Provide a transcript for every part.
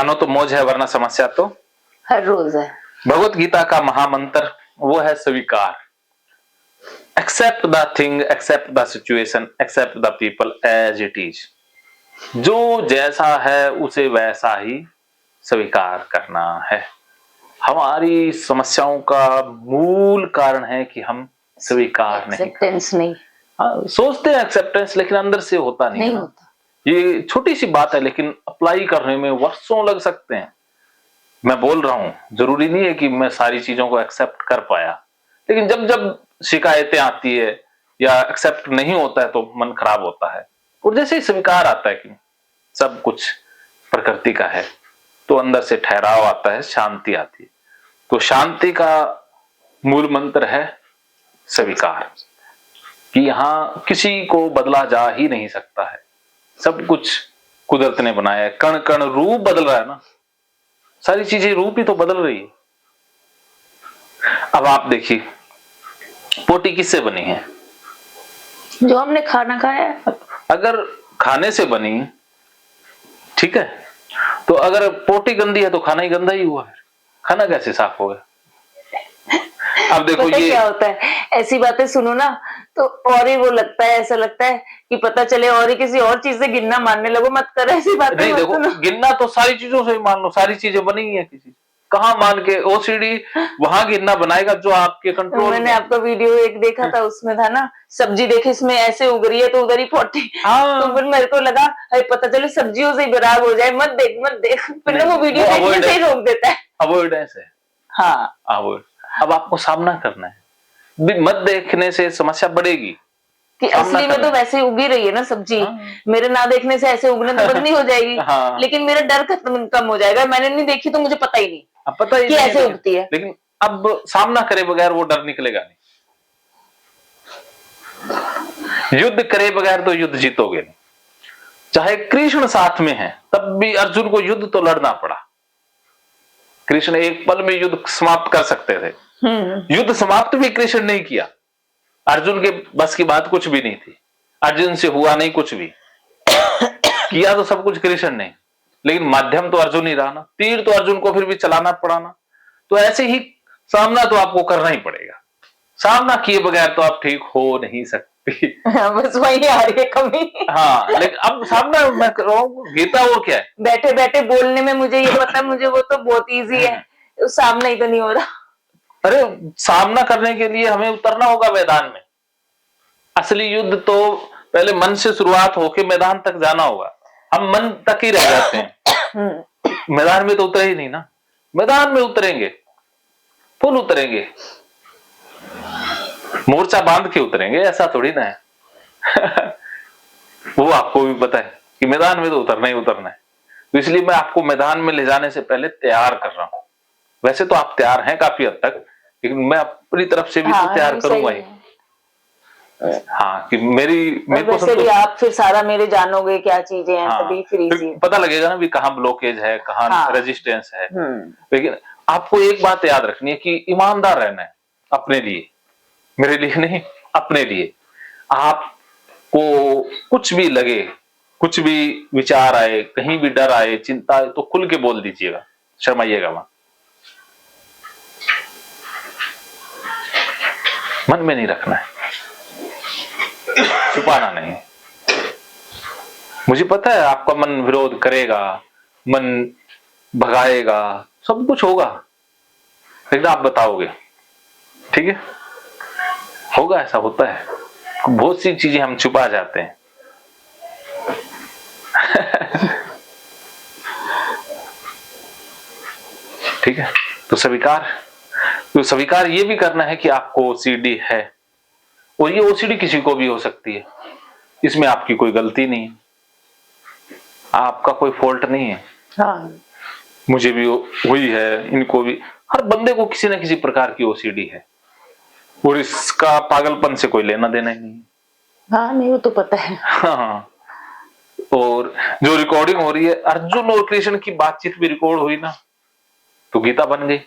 मानो तो मौज है वरना समस्या तो हर रोज है। भगवत गीता का महामंत्र वो है स्वीकार। Accept the thing, accept the situation, accept the people as it is. जो जैसा है उसे वैसा ही स्वीकार करना है। हमारी समस्याओं का मूल कारण है कि हम स्वीकार नहीं करते। एक्सेप्टेंस नहीं। हाँ, सोचते हैं एक्सेप्टेंस, लेकिन अंदर से होता नहीं है। होता। ये छोटी सी बात है लेकिन अप्लाई करने में वर्षों लग सकते हैं। मैं बोल रहा हूं, जरूरी नहीं है कि मैं सारी चीजों को एक्सेप्ट कर पाया, लेकिन जब जब शिकायतें आती है या एक्सेप्ट नहीं होता है तो मन खराब होता है। और जैसे ही स्वीकार आता है कि सब कुछ प्रकृति का है, तो अंदर से ठहराव आता है, शांति आती है। तो शांति का मूल मंत्र है स्वीकार, कि यहां किसी को बदला जा ही नहीं सकता है। सब कुछ कुदरत ने बनाया है। कण कण रूप बदल रहा है ना, सारी चीजें रूप ही तो बदल रही है। अब आप देखिए, पोटी किससे बनी है? जो हमने खाना खाया है। अगर खाने से बनी, ठीक है, तो अगर पोटी गंदी है तो खाना ही गंदा ही हुआ, फिर खाना कैसे साफ होगा? अब देखो पता ये क्या होता है, ऐसी बातें सुनो ना तो और ही वो लगता है, ऐसा लगता है कि पता चले और ही किसी और चीज से गिनना मानने लगो। मत करो ऐसी बातें। नहीं, मत देखो सुनो। गिनना तो सारी चीजों से ही मान लो, सारी चीजें बनी ही है किसी, कहाँ मान के ओसीडी वहां गिनना बनाएगा जो आपके कंट्रोल मैंने में। आपका वीडियो एक देखा था, उसमें था ना सब्जी देखी इसमें ऐसे उग रही है तो उधर ही 40। हाँ, तो फिर मेरे को लगा अरे पता चले सब्जियों से ही बराबर हो जाए, मत देख मत देख। फिर ना वो वीडियो देखने से ही रोक देता है। अवॉइडेंस है। हाँ, अवॉइड। अब आपको सामना करना है, मत देखने से समस्या बढ़ेगी। कि असली में तो वैसे उगी रही है ना सब्जी। हाँ, मेरे ना देखने से ऐसे उगने तो बंद नहीं हो जाएगी। हाँ, लेकिन मेरा डर कम हो जाएगा। मैंने नहीं देखी तो मुझे पता ही नहीं अब पता ही कि नहीं ऐसे उगती है। लेकिन अब सामना करे बगैर वो डर निकलेगा नहीं। युद्ध करे बगैर तो युद्ध जीतोगे नहीं। चाहे कृष्ण साथ में है तब भी अर्जुन को युद्ध तो लड़ना पड़ा। कृष्ण एक पल में युद्ध समाप्त कर सकते थे, युद्ध समाप्त भी कृष्ण नहीं किया। अर्जुन के बस की बात कुछ भी नहीं थी, अर्जुन से हुआ नहीं कुछ भी। किया तो सब कुछ कृष्ण ने, लेकिन माध्यम तो अर्जुन ही रहा ना, तीर तो अर्जुन को फिर भी चलाना पड़ा ना। तो ऐसे ही सामना तो आपको करना ही पड़ेगा। सामना किए बगैर तो आप ठीक हो नहीं सकती। बस वही आ रही है कमी। हाँ, लेकिन अब सामना मैं कर रहा हूँ, गीता और क्या है? बैठे बैठे बोलने में मुझे ये पता, मुझे वो तो बहुत इजी है, सामना ही तो नहीं हो रहा। अरे सामना करने के लिए हमें उतरना होगा मैदान में। असली युद्ध तो पहले मन से शुरुआत होके मैदान तक जाना होगा। हम मन तक ही रह जाते हैं, मैदान में तो उतरे ही नहीं ना। मैदान में उतरेंगे, फुल उतरेंगे, मोर्चा बांध के उतरेंगे, ऐसा थोड़ी ना है। वो आपको भी पता है कि मैदान में तो उतरना ही उतरना है। तो इसलिए मैं आपको मैदान में ले जाने से पहले तैयार कर रहा हूं। वैसे तो आप तैयार हैं काफी हद तक, लेकिन मैं अपनी तरफ से भी तो तैयार करूंगा ही। हाँ, कि मेरे को वैसे भी आप फिर सारा मेरे जानोगे क्या चीजें हैं, हाँ, तभी फिर पता लगेगा ना भी कहाँ ब्लॉकेज है, कहाँ रेजिस्टेंस है। लेकिन आपको एक बात याद रखनी है कि ईमानदार रहना है अपने लिए, मेरे लिए नहीं, अपने लिए। आपको कुछ भी लगे, कुछ भी विचार आए, कहीं भी डर आए, चिंता आए, तो खुल के बोल दीजिएगा, शर्माइएगा मत। मन में नहीं रखना है, छुपाना नहीं। मुझे पता है आपका मन विरोध करेगा, मन भगाएगा, सब कुछ होगा, लेकिन आप बताओगे, ठीक है? होगा, ऐसा होता है। बहुत सी चीजें हम छुपा जाते हैं। ठीक है, तो स्वीकार ये भी करना है कि आपको ओसीडी है, और ये ओसीडी किसी को भी हो सकती है। इसमें आपकी कोई गलती नहीं है, आपका कोई फॉल्ट नहीं है। हाँ। मुझे भी हुई है, इनको भी, हर बंदे को किसी न किसी प्रकार की ओसीडी है, और इसका पागलपन से कोई लेना देना ही नहीं। हाँ, नहीं वो तो पता है। हाँ, और जो रिकॉर्डिंग हो रही है, अर्जुन और कृष्ण की बातचीत भी रिकॉर्ड हुई ना, तो गीता बन गई,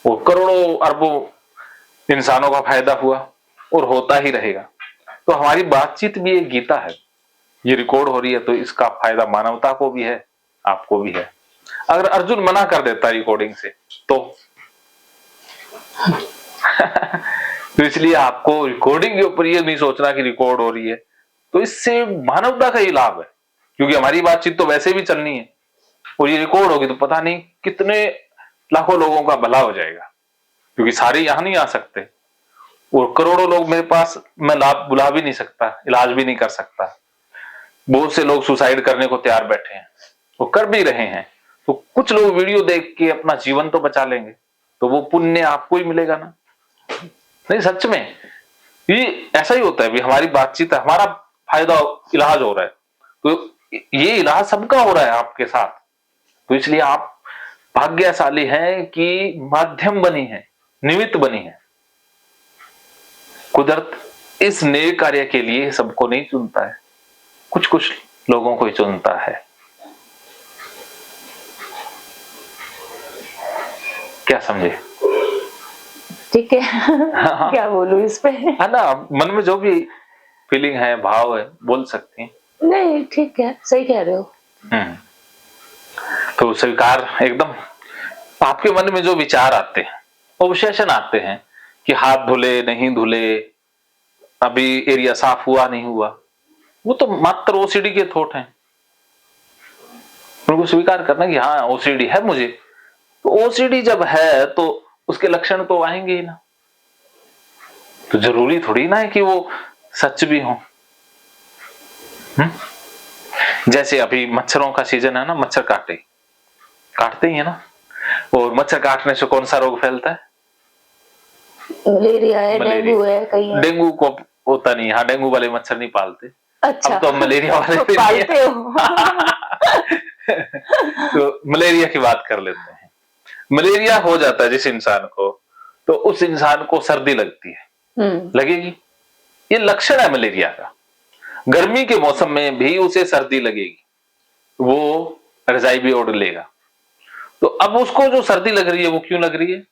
और करोड़ों अरबों इंसानों का फायदा हुआ, और होता ही रहेगा। तो हमारी बातचीत भी एक गीता है, ये रिकॉर्ड हो रही है, तो इसका फायदा मानवता को भी है, आपको भी है। अगर अर्जुन मना कर देता रिकॉर्डिंग से तो तो इसलिए आपको रिकॉर्डिंग के ऊपर ये नहीं सोचना कि रिकॉर्ड हो रही है, तो इससे मानवता का ही लाभ है, क्योंकि हमारी बातचीत तो वैसे भी चलनी है और ये रिकॉर्ड होगी तो पता नहीं कितने लाखों लोगों का भला हो जाएगा, क्योंकि सारे यहां नहीं आ सकते और करोड़ों लोग मेरे पास मैं लाभ बुला भी नहीं सकता, इलाज भी नहीं कर सकता। बहुत से लोग सुसाइड करने को तैयार बैठे हैं, वो कर भी रहे हैं, तो कुछ लोग वीडियो देख के अपना जीवन तो बचा लेंगे, तो वो पुण्य आपको ही मिलेगा ना। नहीं, सच में ये ऐसा ही होता है भी, हमारी बातचीत है, हमारा फायदा, इलाज हो रहा है, तो ये इलाज सबका हो रहा है आपके साथ, तो इसलिए आप भाग्यशाली हैं कि माध्यम बनी है, निमित्त बनी है। कुदरत इस नेक कार्य के लिए सबको नहीं चुनता है, कुछ कुछ लोगों को ही चुनता है। क्या समझे? ठीक है। क्या बोलूं इस पे? है ना, मन में जो भी फीलिंग है, भाव है, बोल सकती हैं। नहीं, ठीक है, सही कह रहे हो। तो स्वीकार एकदम। आपके मन में जो विचार आते हैं, ऑब्सेशन आते हैं कि हाथ धुले नहीं धुले, अभी एरिया साफ हुआ नहीं हुआ, वो तो मात्र ओसीडी के थॉट हैं। उनको स्वीकार करना कि हाँ ओसीडी है मुझे, तो ओसीडी जब है तो उसके लक्षण तो आएंगे ही ना, तो जरूरी थोड़ी ना है कि वो सच भी हो। जैसे अभी मच्छरों का सीजन है ना, मच्छर काटते ही है ना, और मच्छर काटने से कौन सा रोग फैलता है? मलेरिया है, डेंगू है, कहीं है। डेंगू को होता नहीं, हाँ डेंगू वाले मच्छर नहीं पालते। अच्छा, अब तो मलेरिया वाले तो पालते हो। तो मलेरिया की बात कर लेते हैं। मलेरिया हो जाता है जिस इंसान को, तो उस इंसान को सर्दी लगती है, लगेगी, ये लक्षण है मलेरिया का। गर्मी के मौसम में भी उसे सर्दी लगेगी, वो रजाई भी ओढ़ लेगा। तो अब उसको जो सर्दी लग रही है वो क्यों लग रही है?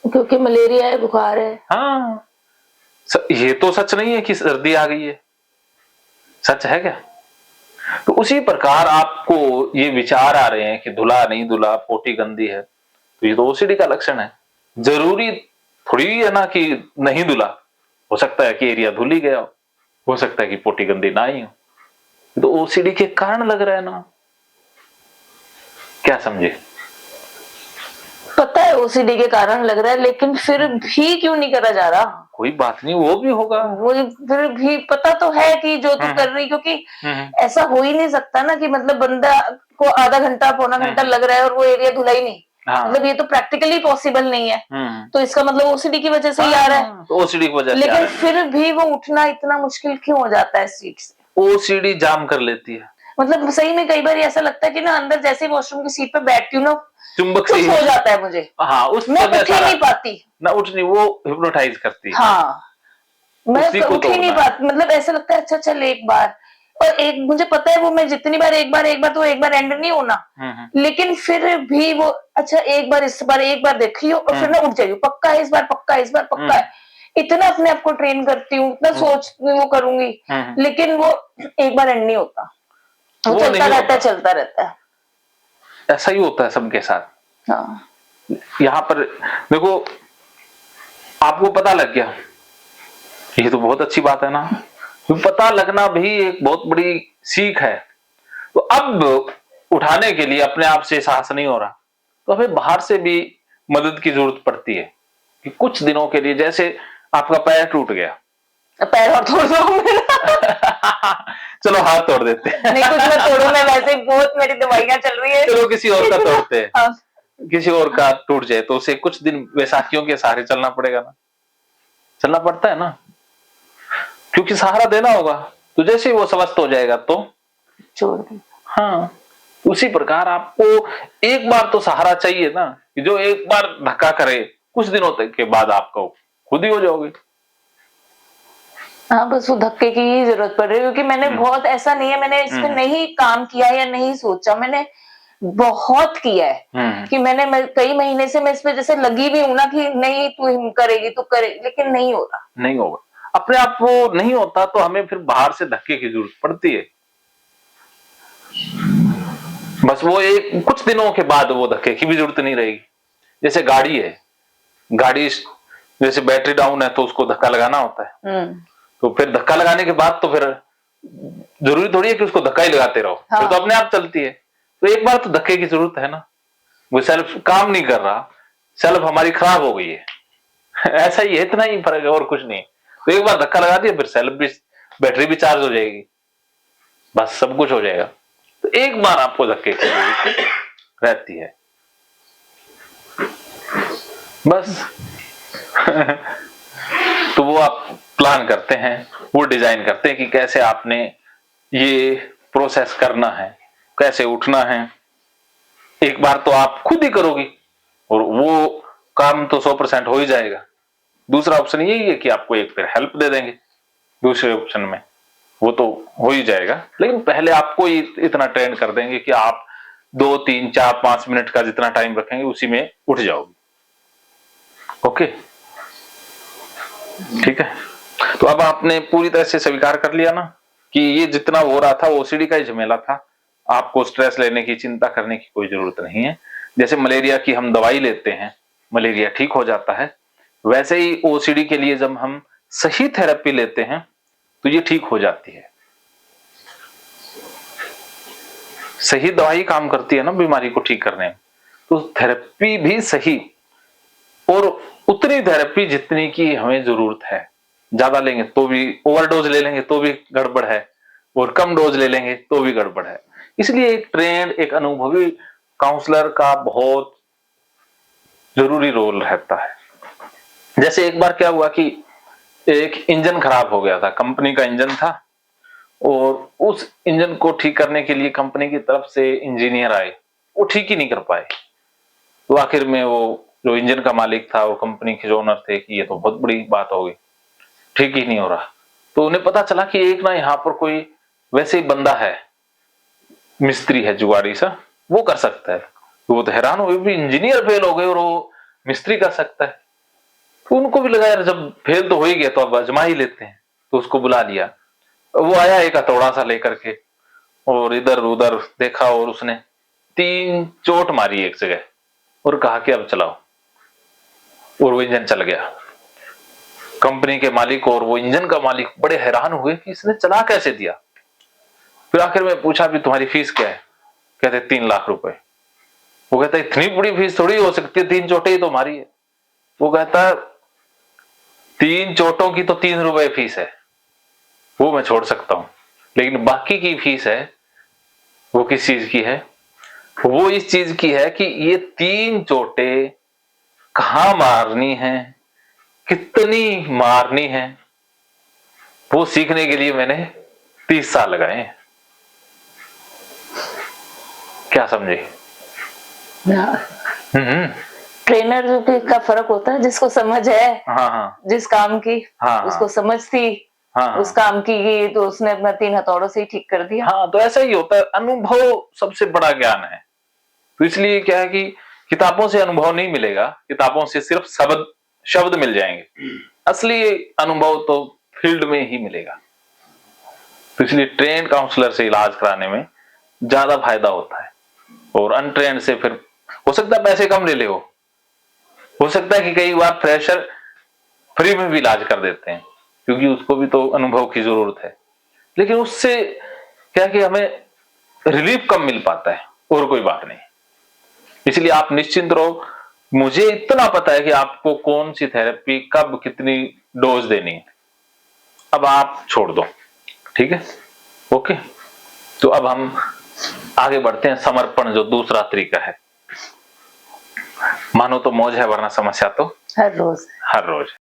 क्योंकि मलेरिया है, बुखार है। हाँ, ये तो सच नहीं है कि सर्दी आ गई है, सच है क्या? तो उसी प्रकार आपको ये विचार आ रहे हैं कि धुला नहीं धुला, पोटी गंदी है, तो ये तो ओसीडी का लक्षण है। जरूरी थोड़ी है ना कि नहीं धुला, हो सकता है कि एरिया धुल ही गया हो सकता है कि पोटी गंदी ना ही हो, तो ओसीडी के कारण लग रहा है ना। क्या समझे? पता है ओसीडी के कारण लग रहा है, लेकिन फिर भी क्यों नहीं करा जा रहा? कोई बात नहीं, वो भी होगा। वो फिर भी पता तो है कि जो तू कर रही, क्योंकि ऐसा हो ही नहीं सकता ना कि मतलब बंदा को आधा घंटा पौना घंटा लग रहा है और वो एरिया धुला ही नहीं। हाँ। मतलब ये तो प्रैक्टिकली पॉसिबल नहीं है, तो इसका मतलब ओसीडी की वजह से ही आ रहा है। तो ओसीडी की वजह से लेकिन फिर भी वो उठना इतना मुश्किल क्यों हो जाता है सीट से? ओसीडी जाम कर लेती है। मतलब सही में कई बार ऐसा लगता है कि ना अंदर जैसे वॉशरूम की सीट पे बैठती हूँ ना, चुंबक से हो जाता है मुझे। हाँ, उस मैं उठ ही नहीं पाती ना, उठ नहीं, वो हिप्नोटाइज करती है। हाँ, मैं उठ ही नहीं पाती। मतलब ऐसा लगता है अच्छा चल एक बार, और एक मुझे पता है वो मैं जितनी बार एक बार तो एक बार एंड नहीं होना, लेकिन फिर भी वो अच्छा एक बार देखी हो और फिर ना उठ जाइए, पक्का है इस बार, पक्का है इस बार, पक्का है। इतना अपने आप को ट्रेन करती हूँ, इतना सोच वो करूंगी, लेकिन वो एक बार एंड नहीं होता, वो चलता रहता है। ऐसा ही होता है सबके साथ। हाँ, यहाँ पर देखो, आपको पता लग गया, ये तो बहुत अच्छी बात है ना, तो पता लगना भी एक बहुत बड़ी सीख है। तो अब उठाने के लिए अपने आप से साहस नहीं हो रहा, तो हमें बाहर से भी मदद की जरूरत पड़ती है कि कुछ दिनों के लिए, जैसे आपका पैर टूट गया, पैर और तोड़ दो। चलो हाथ तोड़ देते हैं। नहीं, कुछ मैं तोड़ू, मैं वैसे बहुत मेरी दवाइयां चल रही है। चलो किसी और का तोड़ते हैं। किसी और का टूट जाए तो उसे कुछ दिन वैसाखियों के सहारे चलना पड़ेगा ना, चलना पड़ता है ना, क्योंकि सहारा देना होगा। तो जैसे ही वो स्वस्थ हो जाएगा तो छोड़ दे। हाँ, उसी प्रकार आपको एक बार तो सहारा चाहिए ना, कि जो एक बार धक्का करे, कुछ दिनों तक के बाद आपको खुद ही हो जाओगे। हाँ, बस वो धक्के की ही जरूरत पड़ रही है, क्योंकि मैंने बहुत, ऐसा नहीं है मैंने इस पे नहीं काम किया या नहीं सोचा, मैंने बहुत किया है कि मैंने कई महीने से मैं इस पे जैसे लगी भी हूं ना कि नहीं तू करेगी, तू करे, लेकिन नहीं हो रहा, नहीं होगा, अपने आप वो नहीं होता, तो हमें फिर बाहर से धक्के की जरूरत पड़ती है। बस वो एक कुछ दिनों के बाद वो धक्के की भी जरूरत नहीं रहेगी। जैसे गाड़ी है, गाड़ी जैसे बैटरी डाउन है तो उसको धक्का लगाना होता है, तो फिर धक्का लगाने के बाद तो फिर जरूरी थोड़ी है कि उसको धक्का ही लगाते रहो, हाँ। फिर तो अपने आप चलती है। तो एक बार तो धक्के की जरूरत है ना, वो सेल्फ काम नहीं कर रहा, सेल्फ हमारी खराब हो गई है ऐसा ही है, इतना ही फर्क है और कुछ नहीं। तो एक बार धक्का लगा दिया फिर सेल्फ भी, बैटरी भी चार्ज हो जाएगी, बस सब कुछ हो जाएगा। तो एक बार आपको धक्के की जरूरत रहती है बस तो वो आप प्लान करते हैं, वो डिजाइन करते हैं कि कैसे आपने ये प्रोसेस करना है, कैसे उठना है। एक बार तो आप खुद ही करोगी और वो काम तो 100% हो ही जाएगा। दूसरा ऑप्शन यही है कि आपको एक फिर हेल्प दे देंगे दूसरे ऑप्शन में, वो तो हो ही जाएगा, लेकिन पहले आपको इतना ट्रेन कर देंगे कि आप 2, 3, 4, 5 मिनट का जितना टाइम रखेंगे उसी में उठ जाओगे। ओके, ठीक है। तो अब आपने पूरी तरह से स्वीकार कर लिया ना कि ये जितना हो रहा था वो ओसीडी का ही झमेला था, आपको स्ट्रेस लेने की, चिंता करने की कोई जरूरत नहीं है। जैसे मलेरिया की हम दवाई लेते हैं, मलेरिया ठीक हो जाता है, वैसे ही ओसीडी के लिए जब हम सही थेरेपी लेते हैं तो ये ठीक हो जाती है। सही दवाई काम करती है ना बीमारी को ठीक करने में, तो थेरेपी भी सही, और उतनी थेरेपी जितनी की हमें जरूरत है। ज्यादा लेंगे तो भी, ओवरडोज ले लेंगे तो भी गड़बड़ है, और कम डोज ले लेंगे तो भी गड़बड़ है। इसलिए एक ट्रेंड, एक अनुभवी काउंसलर का बहुत जरूरी रोल रहता है। जैसे एक बार क्या हुआ कि एक इंजन खराब हो गया था, कंपनी का इंजन था, और उस इंजन को ठीक करने के लिए कंपनी की तरफ से इंजीनियर आए, वो ठीक ही नहीं कर पाए। तो आखिर में वो जो इंजन का मालिक था और कंपनी के जो ओनर थे कि ये तो बहुत बड़ी बात हो गई, ठीक ही नहीं हो रहा। तो उन्हें पता चला कि एक ना यहाँ पर कोई वैसे ही बंदा है, मिस्त्री है, जुगाड़ी सा, वो कर सकता है। तो वो तो हैरान हुए, भी इंजीनियर फेल हो गए और वो मिस्त्री कर सकता है। तो उनको भी लगा यार जब फेल तो हो ही गया तो अब आजमा ही लेते हैं, तो उसको बुला लिया। वो आया एक हथौड़ा सा लेकर के, और इधर उधर देखा और उसने 3 चोट मारी एक जगह और कहा कि अब चलाओ, और वो इंजन चल गया। कंपनी के मालिक और वो इंजन का मालिक बड़े हैरान हुए कि इसने चला कैसे दिया। फिर आखिर में पूछा भी तुम्हारी फीस क्या है? कहते 3 लाख रुपए। वो कहता इतनी बड़ी फीस थोड़ी हो सकती है, 3 चोटें ही तो मारी है। वो कहता 3 चोटों की तो 3 रुपए फीस है, वो मैं छोड़ सकता हूं, लेकिन बाकी की फीस है वो किस चीज की है? वो इस चीज की है कि ये 3 चोटें कहां मारनी है, कितनी मारनी है, वो सीखने के लिए मैंने 30 साल लगाए हैं। क्या समझे? ट्रेनर का फर्क होता है, जिसको समझ है हाँ, जिस काम की, उसको समझ थी उस काम की, तो उसने अपना 3 हथौड़ों से ही ठीक कर दिया। हाँ, तो ऐसा ही होता है, अनुभव सबसे बड़ा ज्ञान है। तो इसलिए क्या है कि किताबों से अनुभव नहीं मिलेगा, किताबों से सिर्फ शब्द मिल जाएंगे, असली अनुभव तो फील्ड में ही मिलेगा। तो इसलिए ट्रेंड काउंसलर से इलाज कराने में ज्यादा फायदा होता है, और अनट्रेंड से फिर हो सकता है पैसे कम ले ले, हो सकता है कि कई बार फ्रेशर फ्री में भी इलाज कर देते हैं, क्योंकि उसको भी तो अनुभव की जरूरत है। लेकिन उससे क्या कि हमें रिलीफ कम मिल पाता है, और कोई बात नहीं। इसलिए आप निश्चिंत रहो, मुझे इतना पता है कि आपको कौन सी थेरेपी कब कितनी डोज देनी है, अब आप छोड़ दो, ठीक है? ओके, तो अब हम आगे बढ़ते हैं। समर्पण जो दूसरा तरीका है, मानो तो मौज है वरना समस्या तो हर रोज।